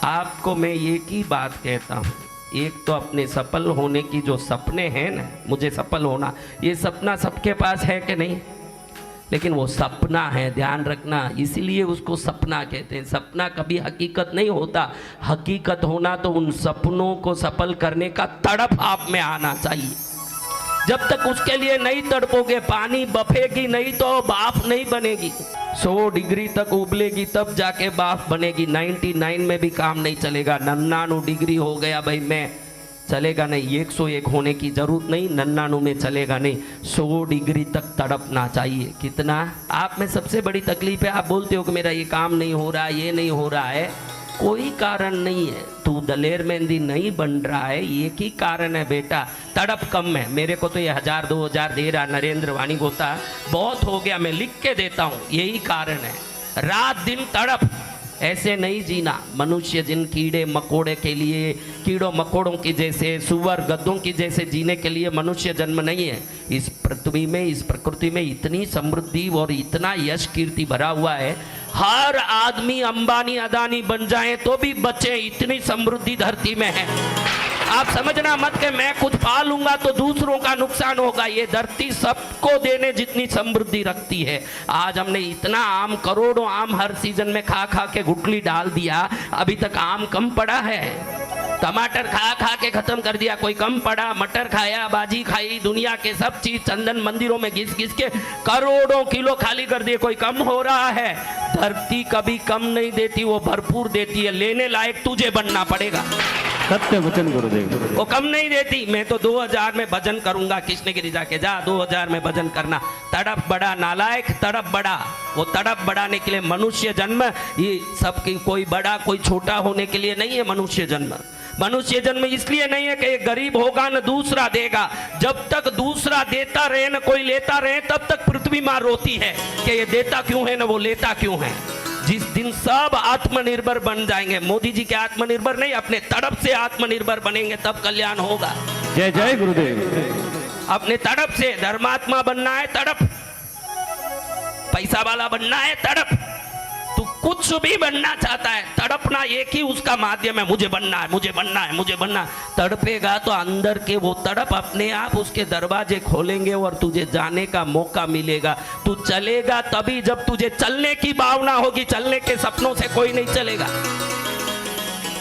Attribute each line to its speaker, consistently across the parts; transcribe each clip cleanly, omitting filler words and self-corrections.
Speaker 1: आपको मैं एक ही बात कहता हूँ, एक तो अपने सफल होने की जो सपने हैं ना, मुझे सफल होना, ये सपना सबके पास है कि नहीं? लेकिन वो सपना है, ध्यान रखना, इसलिए उसको सपना कहते हैं। सपना कभी हकीकत नहीं होता। हकीकत होना तो उन सपनों को सफल करने का तड़प आप में आना चाहिए। जब तक उसके लिए नहीं तड़पोगे, पानी बफेगी नहीं तो बाफ नहीं बनेगी। 100 डिग्री तक उबलेगी तब जाके बाफ बनेगी। 99 में भी काम नहीं चलेगा। 99 डिग्री हो गया भाई मैं, चलेगा नहीं। 101 होने की जरूरत नहीं, 99 में चलेगा नहीं। 100 डिग्री तक तड़पना चाहिए। कितना? आप में सबसे बड़ी तकलीफ है, आप बोलते हो कि मेरा ये काम नहीं हो रहा, ये नहीं हो रहा है। कोई कारण नहीं है, तू दलेर मेहंदी नहीं बन रहा है, एक ही कारण है बेटा, तड़प कम है। मेरे को तो ये 1000-2000 दे रहा नरेंद्र वाणी गोता, बहुत हो गया, मैं लिख के देता हूँ, यही कारण है। रात दिन तड़प, ऐसे नहीं जीना। मनुष्य जिन कीड़े मकोड़े के लिए, कीड़ों मकोड़ों की जैसे, सुअर गद्दों की जैसे जीने के लिए मनुष्य जन्म नहीं है। इस पृथ्वी में, इस प्रकृति में इतनी समृद्धि और इतना यश कीर्ति भरा हुआ है, हर आदमी अंबानी अदानी बन जाए तो भी बचे, इतनी समृद्धि धरती में है। आप समझना मत कि मैं कुछ पा लूंगा तो दूसरों का नुकसान होगा। ये धरती सबको देने जितनी समृद्धि रखती है। आज हमने इतना आम, करोड़ों आम हर सीजन में खा खा के गुठली डाल दिया, अभी तक आम कम पड़ा है। टमाटर खा खा के खत्म कर दिया, कोई कम पड़ा। मटर खाया, बाजी खाई, दुनिया के सब चीज, चंदन मंदिरों में घिस घिस के करोड़ों किलो खाली कर दिए, कोई कम हो रहा है? धरती कभी कम नहीं देती, वो भरपूर देती है। लेने लायक तुझे बनना पड़ेगा।
Speaker 2: सत्य वचन गुरुदेव।
Speaker 1: वो कम नहीं देती। मैं तो 2000 में भजन करूंगा, कृष्णगिरी जाके जा 2000 में भजन करना। तड़प बड़ा नालायक, तड़प बड़ा। वो तड़प बढ़ाने के लिए मनुष्य जन्म, ये सबकी, कोई बड़ा कोई छोटा होने के लिए नहीं है मनुष्य जन्म। मनुष्य जन्म इसलिए नहीं है कि ये गरीब होगा न दूसरा देगा। जब तक दूसरा देता रहे न कोई लेता रहे, तब तक पृथ्वी माँ रोती है कि ये देता क्यों है न वो लेता क्यों है। जिस दिन सब आत्मनिर्भर बन जाएंगे, मोदी जी के आत्मनिर्भर नहीं, अपने तड़प से आत्मनिर्भर बनेंगे, तब कल्याण होगा।
Speaker 2: जय जय गुरुदेव।
Speaker 1: अपने तड़प से धर्मात्मा बनना है, तड़प। पैसा वाला बनना है, तड़प। तू कुछ भी बनना चाहता है, तड़पना एक ही उसका माध्यम है। मुझे बनना है, मुझे बनना है, मुझे बनना है। तड़पेगा तो अंदर के वो तड़प अपने आप उसके दरवाजे खोलेंगे और तुझे जाने का मौका मिलेगा। तू चलेगा तभी जब तुझे चलने की भावना होगी। चलने के सपनों से कोई नहीं चलेगा,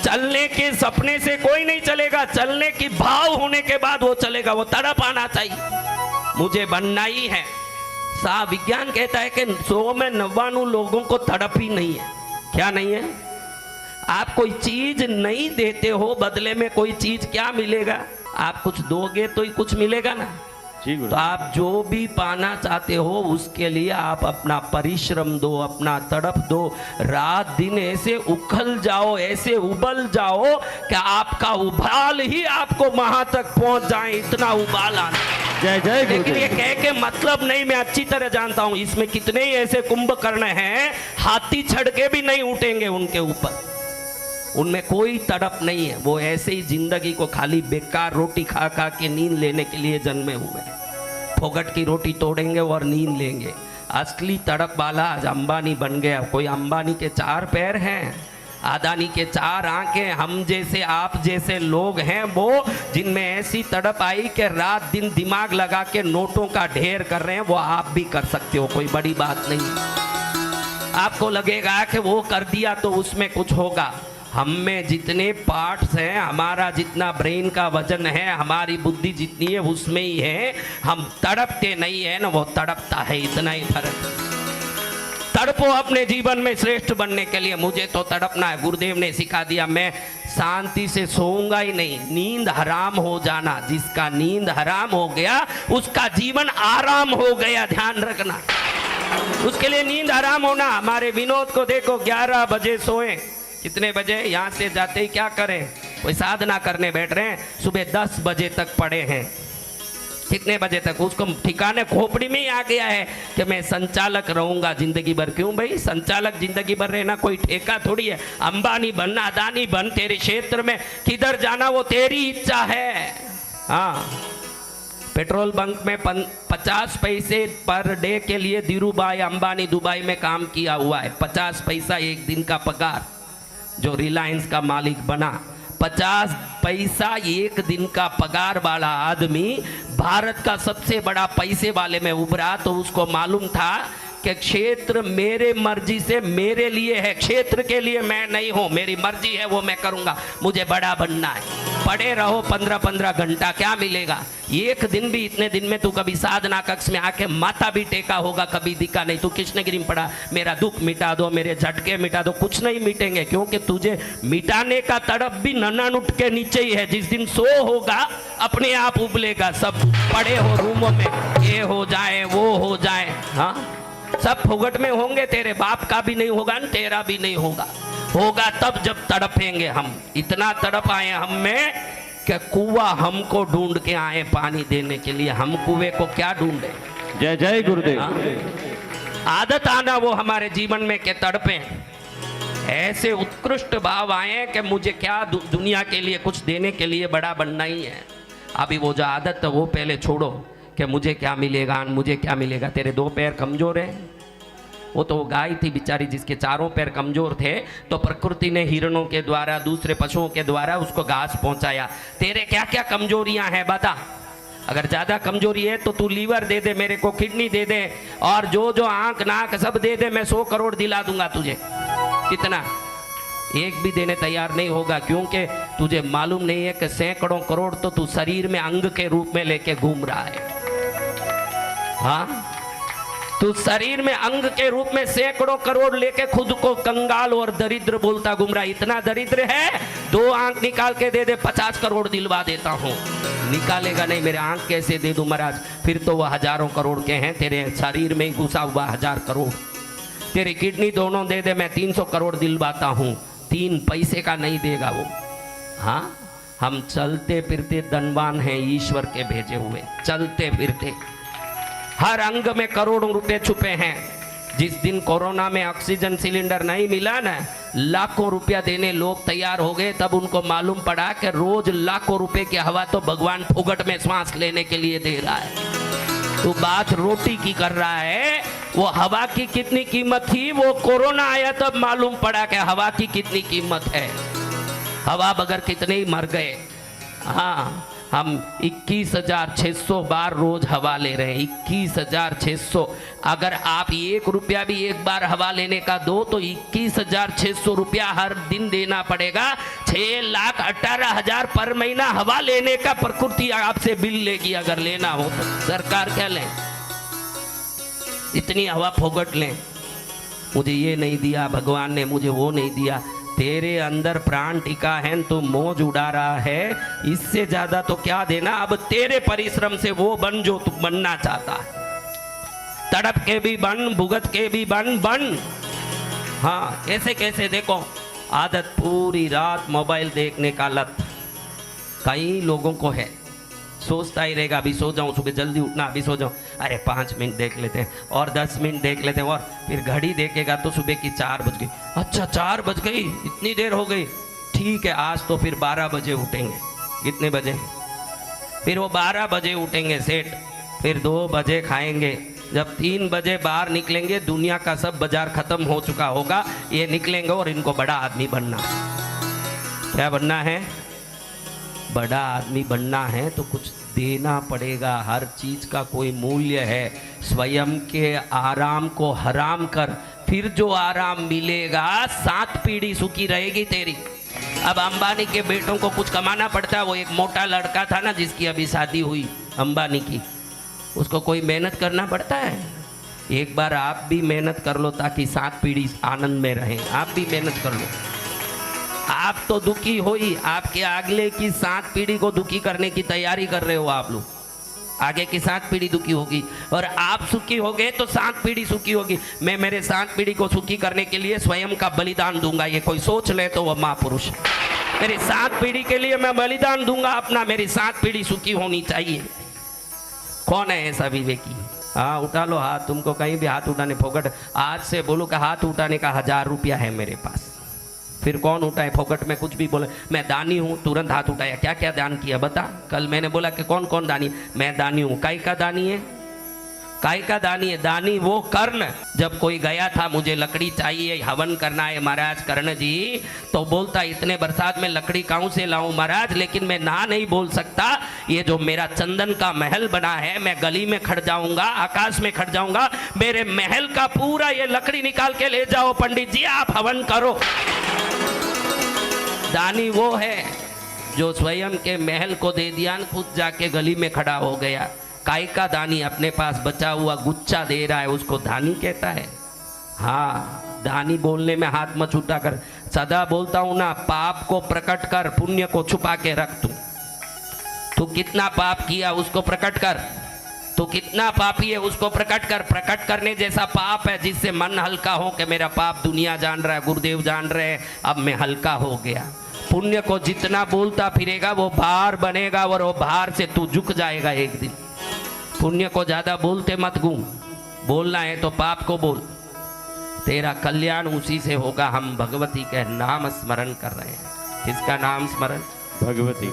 Speaker 1: चलने के सपने से कोई नहीं चलेगा। चलने की भाव होने के बाद वो चलेगा। वो तड़प आना चाहिए, मुझे बनना ही है। विज्ञान कहता है कि 100 में 99 लोगों को तड़प ही नहीं है। क्या नहीं है? आप कोई चीज नहीं देते हो, बदले में कोई चीज क्या मिलेगा? आप कुछ दोगे तो ही कुछ मिलेगा ना। तो आप जो भी पाना चाहते हो उसके लिए आप अपना परिश्रम दो, अपना तड़प दो। रात दिन ऐसे उखल जाओ, ऐसे उबल जाओ कि आपका उबाल ही आपको वहां तक पहुंच जाए, इतना उबाल आना।
Speaker 2: जय जय।
Speaker 1: लेकिन ये कह के मतलब नहीं, मैं अच्छी तरह जानता हूं इसमें कितने ही ऐसे कुंभकर्ण हैं, हाथी छड़ के भी नहीं उठेंगे उनके ऊपर, उनमें कोई तड़प नहीं है। वो ऐसे ही जिंदगी को खाली बेकार रोटी खा खा के नींद लेने के लिए जन्मे हुए हैं। फोगट की रोटी तोड़ेंगे और नींद लेंगे। असली तड़प वाला आज अंबानी बन गया। कोई अंबानी के 4 पैर हैं, अदानी के 4 आंखें। हम जैसे, आप जैसे लोग हैं वो, जिनमें ऐसी तड़प आई कि रात दिन दिमाग लगा के नोटों का ढेर कर रहे हैं, वो आप भी कर सकते हो, कोई बड़ी बात नहीं। आपको लगेगा कि वो कर दिया तो उसमें कुछ होगा। हम में जितने पार्ट्स हैं, हमारा जितना ब्रेन का वजन है, हमारी बुद्धि जितनी है उसमें ही है। हम तड़पते नहीं है ना, वो तड़पता है, इतना ही फर्क। तड़पो अपने जीवन में श्रेष्ठ बनने के लिए। मुझे तो तड़पना है, गुरुदेव ने सिखा दिया। मैं शांति से सोऊंगा ही नहीं, नींद हराम हो जाना। जिसका नींद हराम हो गया उसका जीवन आराम हो गया, ध्यान रखना। उसके लिए नींद हराम होना। हमारे विनोद को देखो, 11 बजे सोए, कितने बजे यहाँ से जाते ही क्या करें, कोई साधना करने बैठ रहे हैं, सुबह 10 बजे तक पड़े हैं। कितने बजे तक? उसको ठिकाने खोपड़ी में ही आ गया है कि मैं संचालक रहूंगा जिंदगी भर। क्यों भाई? संचालक जिंदगी भर रहना कोई ठेका थोड़ी है। अंबानी बन, अदानी बन, तेरे क्षेत्र में किधर जाना वो तेरी इच्छा है। हाँ, पेट्रोल बंक में 50 पैसे पर डे के लिए धीरूभाई अंबानी दुबई में काम किया हुआ है। 50 पैसा एक दिन का पगार। जो रिलायंस का मालिक बना, 50 पैसा एक दिन का पगार वाला आदमी भारत का सबसे बड़ा पैसे वाले में उभरा, तो उसको मालूम था कि क्षेत्र मेरे मर्जी से मेरे लिए है, क्षेत्र के लिए मैं नहीं हूं, मेरी मर्जी है वो मैं करूंगा, मुझे बड़ा बनना है। पड़े रहो 15-15 घंटा, क्या मिलेगा? एक दिन भी, इतने दिन में तू कभी साधना कक्ष में आके माथा भी टेका होगा, कभी दिखा नहीं। तू कृष्णगिरी में पड़ा, मेरा दुख मिटा दो, मेरे झटके मिटा दो, कुछ नहीं मिटेंगे, क्योंकि तुझे मिटाने का तड़प भी नन्नानुट के नीचे ही है। जिस दिन सो होगा अपने आप उबलेगा। सब पड़े हो रूमों में, ये हो जाए वो हो जाए, हाँ सब फुगट में होंगे, तेरे बाप का भी नहीं होगा, तेरा भी नहीं होगा, होगा तब जब तड़पेंगे हम। इतना तड़प आए हम में कि कुआं हमको ढूंढ के आए पानी देने के लिए, हम कुएं को क्या ढूंढे।
Speaker 2: जय जय गुरुदेव।
Speaker 1: आदत आना वो हमारे जीवन में के तड़पे, ऐसे उत्कृष्ट भाव आए कि मुझे क्या दुनिया के लिए कुछ देने के लिए बड़ा बनना ही है। अभी वो जो आदत है वो पहले छोड़ो कि मुझे क्या मिलेगा, मुझे क्या मिलेगा। तेरे 2 पैर कमजोर है, वो तो गाय थी बेचारी जिसके 4 पैर कमजोर थे, तो प्रकृति ने हिरणों के द्वारा, दूसरे पशुओं के द्वारा उसको घास पहुंचाया। तेरे क्या क्या कमजोरियां हैं बता। अगर ज्यादा कमजोरी है तो तू लीवर दे दे, मेरे को किडनी दे दे, और जो जो आंख नाक सब दे दे, मैं 100 करोड़ दिला दूंगा तुझे। कितना? एक भी देने तैयार नहीं होगा, क्योंकि तुझे मालूम नहीं है कि सैकड़ों करोड़ तो तू शरीर में अंग के रूप में लेके घूम रहा है। हाँ, तू शरीर में अंग के रूप में सैकड़ों करोड़ लेके खुद को कंगाल और दरिद्र बोलता घूम रहा। इतना दरिद्र है, 2 आंख निकाल के दे दे, 50 करोड़ दिलवा देता हूं। निकालेगा नहीं, मेरे आंख कैसे दे दूं महाराज? फिर तो वह हजारों करोड़ के हैं, तेरे शरीर में ही घुसा हुआ 1000 करोड़। तेरी किडनी दोनों दे दे, मैं 300 करोड़ दिलवाता हूं। 3 पैसे का नहीं देगा वो। हाँ, हम चलते फिरते धनवान हैं, ईश्वर के भेजे हुए, चलते फिरते। हर अंग में करोड़ों रुपए छुपे हैं। जिस दिन कोरोना में ऑक्सीजन सिलेंडर नहीं मिला ना, लाखों रुपया देने लोग तैयार हो गए, तब उनको मालूम पड़ा कि रोज लाखों रुपए की हवा तो भगवान फुगट में सांस लेने के लिए दे रहा है। तो बात रोटी की कर रहा है, वो हवा की कितनी कीमत थी, वो कोरोना आया तब मालूम पड़ा कि हवा की कितनी कीमत है। हवा बगैर कितने ही मर गए। हाँ, हम 21,600 बार रोज हवा ले रहे हैं, 21,600। अगर आप 1 रुपया भी एक बार हवा लेने का दो तो 21,600 रुपया हर दिन देना पड़ेगा। 6,18,000 पर महीना हवा लेने का प्रकृति आपसे बिल लेगी, अगर लेना हो तो। सरकार क्या लें? इतनी हवा फोगट लें। मुझे ये नहीं दिया भगवान ने, मुझे वो नहीं दिया। तेरे अंदर प्राण टिका है तो मौज उड़ा रहा है, इससे ज्यादा तो क्या देना। अब तेरे परिश्रम से वो बन जो तू बनना चाहता है। तड़प के भी बन, भुगत के भी बन। हाँ, कैसे कैसे देखो, आदत पूरी रात मोबाइल देखने का लत कई लोगों को है। सोचता ही रहेगा अभी सो जाऊं, सुबह जल्दी उठना, अभी सो जाऊं, अरे 5 मिनट देख लेते हैं और 10 मिनट देख लेते हैं, और फिर घड़ी देखेगा तो सुबह की 4 बज गई। अच्छा 4 बज गई, इतनी देर हो गई, ठीक है आज तो फिर 12 बजे उठेंगे। कितने बजे? फिर वो 12 बजे उठेंगे सेठ, फिर 2 बजे खाएंगे। जब 3 बजे बाहर निकलेंगे, दुनिया का सब बाजार खत्म हो चुका होगा, ये निकलेंगे और इनको बड़ा आदमी बनना। क्या बनना है? बड़ा आदमी बनना है तो कुछ देना पड़ेगा। हर चीज का कोई मूल्य है। स्वयं के आराम को हराम कर, फिर जो आराम मिलेगा 7 पीढ़ी सुखी रहेगी तेरी। अब अंबानी के बेटों को कुछ कमाना पड़ता है। वो एक मोटा लड़का था ना जिसकी अभी शादी हुई अंबानी की, उसको कोई मेहनत करना पड़ता है। एक बार आप भी मेहनत कर लो ताकि 7 पीढ़ी आनंद में रहें। आप भी मेहनत कर लो। आप तो दुखी हो ही, आपके अगले की 7 पीढ़ी को दुखी करने की तैयारी कर रहे हो आप लोग। आगे की 7 पीढ़ी दुखी होगी और आप सुखी हो गए तो 7 पीढ़ी सुखी होगी। मैं मेरे 7 पीढ़ी को सुखी करने के लिए स्वयं का बलिदान दूंगा। ये कोई सोच ले तो वह महापुरुष। मेरी 7 पीढ़ी के लिए मैं बलिदान दूंगा अपना। मेरी 7 पीढ़ी सुखी होनी चाहिए। कौन है ऐसा विवेकी? हाँ, उठा लो हाथ। तुमको कहीं भी हाथ उठाने फोकट, आज से बोलो कि हाथ उठाने का 1000 रुपया है मेरे पास। फिर कौन उठाए? फोकट में कुछ भी बोले मैं दानी हूँ, तुरंत हाथ उठाया। क्या क्या दान किया बता? कल मैंने बोला कि कौन कौन दानी? मैं दानी हूँ। काई का दानी है? काय का दानी है? दानी वो कर्ण। जब कोई गया था, मुझे लकड़ी चाहिए, हवन करना है महाराज कर्ण जी, तो बोलता इतने बरसात में लकड़ी कहाँ से लाऊं महाराज, लेकिन मैं ना नहीं बोल सकता। ये जो मेरा चंदन का महल बना है, मैं गली में खड़ जाऊंगा, आकाश में खड़ जाऊंगा, मेरे महल का पूरा ये लकड़ी निकाल के ले जाओ पंडित जी, आप हवन करो। दानी वो है जो स्वयं के महल को दे दिया, खुद जाके गली में खड़ा हो गया। काय का दानी? अपने पास बचा हुआ गुच्छा दे रहा है, उसको दानी कहता है। हाँ, दानी बोलने में हाथ मत उठा कर। सदा बोलता हूं ना, पाप को प्रकट कर, पुण्य को छुपा के रख। तू कितना पाप किया उसको प्रकट कर, तू कितना पापी है उसको प्रकट कर। प्रकट करने जैसा पाप है जिससे मन हल्का हो कि मेरा पाप दुनिया जान रहा है, गुरुदेव जान रहे हैं, अब मैं हल्का हो गया। पुण्य को जितना बोलता फिरेगा वो भार बनेगा, और वो भार से तू झुक जाएगा एक दिन। पुण्य को ज्यादा बोलते मत घूम, बोलना है तो पाप को बोल, तेरा कल्याण उसी से होगा। हम भगवती का नाम स्मरण कर रहे हैं। किसका नाम स्मरण?
Speaker 2: भगवती।